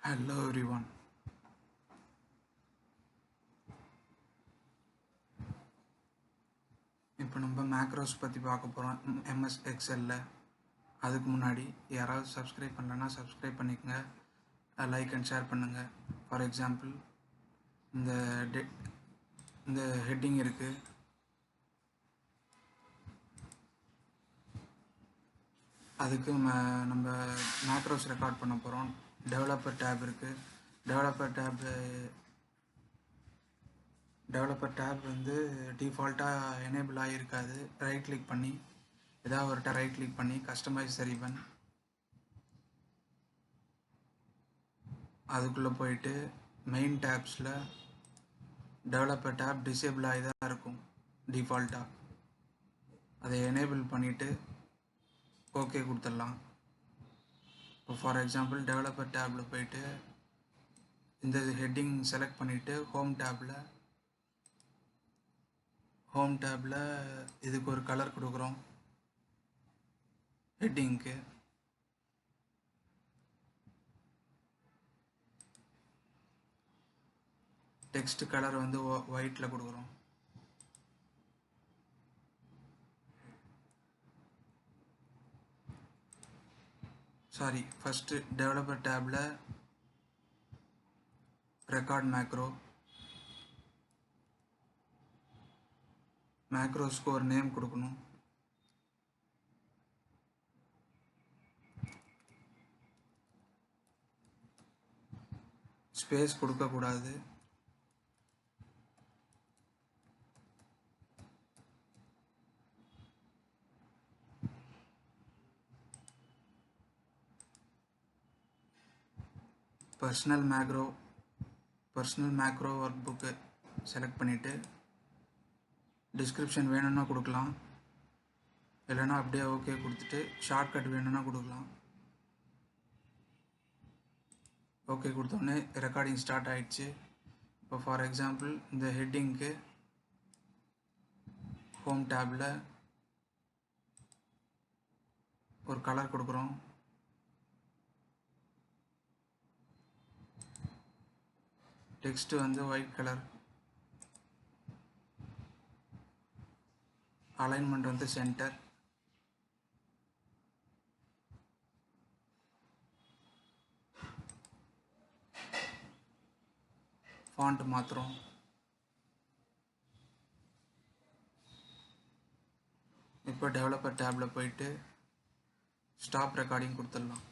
Hello everyone. இப்போ நம்ம macros பற்றி பார்க்க போகிறோம் எம்எஸ் எக்ஸலில். அதுக்கு முன்னாடி யாராவது சப்ஸ்கிரைப் பண்ணலன்னா சப்ஸ்கிரைப் பண்ணிக்கோங்க, லைக் அண்ட் ஷேர் பண்ணுங்கள். ஃபார் எக்ஸாம்பிள் இந்த ஹெட்டிங் இருக்குது, அதுக்கு நம்ம மேக்ரோஸ் ரெக்கார்ட் பண்ண போகிறோம். டெவலப்பர் டேப் இருக்குது. டெவலப்பர் டேப் வந்து டிஃபால்ட்டாக எனேபிள் ஆகியிருக்காது. ரைட் கிளிக் பண்ணி ஏதாவது ஒருட்ட ரைட் கிளிக் பண்ணி கஸ்டமைஸ் ரிப்பன் அதுக்குள்ளே போயிட்டு மெயின் டேப்ஸில் டெவலப்பர் டேப் டிசேபிள் ஆகி தான் இருக்கும் டிஃபால்ட்டாக. அதை எனேபிள் பண்ணிவிட்டு ஓகே கொடுத்துடலாம். இப்போ ஃபார் எக்ஸாம்பிள் டெவலப்பர் டேப்பில் போயிட்டு இந்த ஹெட்டிங் செலக்ட் பண்ணிவிட்டு ஹோம் டேப்பில் இதுக்கு ஒரு கலர் கொடுக்குறோம். ஹெட்டிங்க்கு டெக்ஸ்ட் கலர் வந்து ஒயிட்டில் கொடுக்குறோம். ஃபஸ்ட்டு டெவலப்பர் டேப்பில் ரெக்கார்ட் மேக்ரோஸ்க்கு ஒரு நேம் கொடுக்கணும். ஸ்பேஸ் கொடுக்கக்கூடாது. Personal macro work book select பண்ணிவிட்டு டிஸ்கிரிப்ஷன் வேணும்னா கொடுக்கலாம், இல்லைன்னா அப்படியே ஓகே கொடுத்துட்டு ஷார்ட்கட் வேணும்னா கொடுக்கலாம். ஓகே கொடுத்தோடனே ரெக்கார்டிங் ஸ்டார்ட் ஆகிடுச்சு. இப்போ ஃபார் எக்ஸாம்பிள் இந்த ஹெட்டிங்க்கு ஹோம் டேப்பில் ஒரு கலர் கொடுக்குறோம். டெக்ஸ்ட் வந்து ஒயிட் கலர், அலைன்மெண்ட் வந்து சென்டர், ஃபாண்ட் மாத்திரம். இப்போ டெவலப்பர் டேப்பில் போயிட்டு ஸ்டாப் ரெக்கார்டிங் கொடுத்துடலாம்.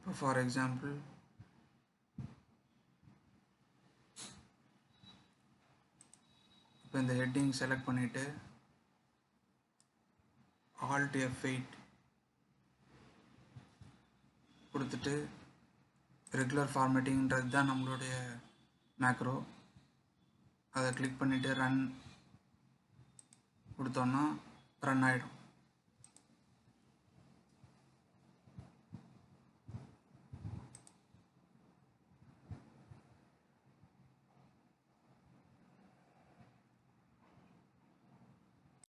இப்போ ஃபார் எக்ஸாம்பிள் இப்போ இந்த ஹெட்டிங் செலக்ட் பண்ணிவிட்டு Alt F8 கொடுத்துட்டு ரெகுலர் ஃபார்மேட்டிங்கிறது தான் நம்மளுடைய மேக்ரோ. அதை கிளிக் பண்ணிவிட்டு ரன் கொடுத்தோன்னா ரன் ஆகிடும்.